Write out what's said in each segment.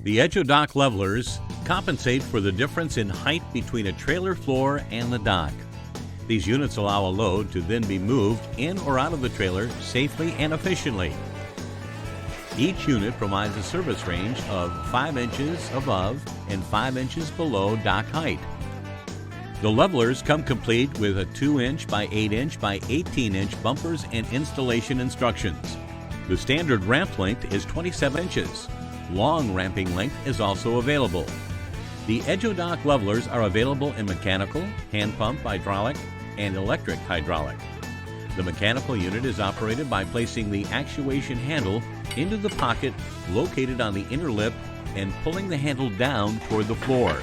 The Edge-O-Dock levelers compensate for the difference in height between a trailer floor and the dock. These units allow a load to then be moved in or out of the trailer safely and efficiently. Each unit provides a service range of 5 inches above and 5 inches below dock height. The levelers come complete with a 2-inch by 8-inch by 18-inch bumpers and installation instructions. The standard ramp length is 27 inches. Long ramping length is also available. The Edge-O-Dock levelers are available in mechanical, hand pump, hydraulic, and electric hydraulic. The mechanical unit is operated by placing the actuation handle into the pocket located on the inner lip and pulling the handle down toward the floor.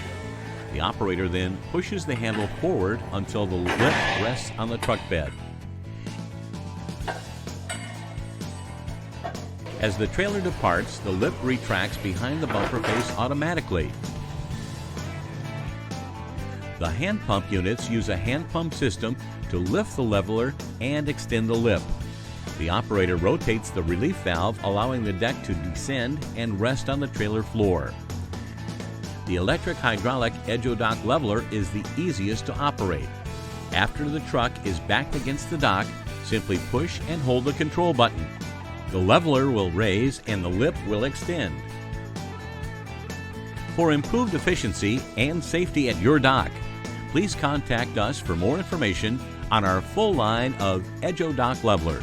The operator then pushes the handle forward until the lip rests on the truck bed. As the trailer departs, the lip retracts behind the bumper face automatically. The hand pump units use a hand pump system to lift the leveler and extend the lip. The operator rotates the relief valve, allowing the deck to descend and rest on the trailer floor. The electric hydraulic Edge-O-Dock leveler is the easiest to operate. After the truck is backed against the dock, simply push and hold the control button. The leveler will raise and the lip will extend. For improved efficiency and safety at your dock, please contact us for more information on our full line of Edge-O-Dock levelers.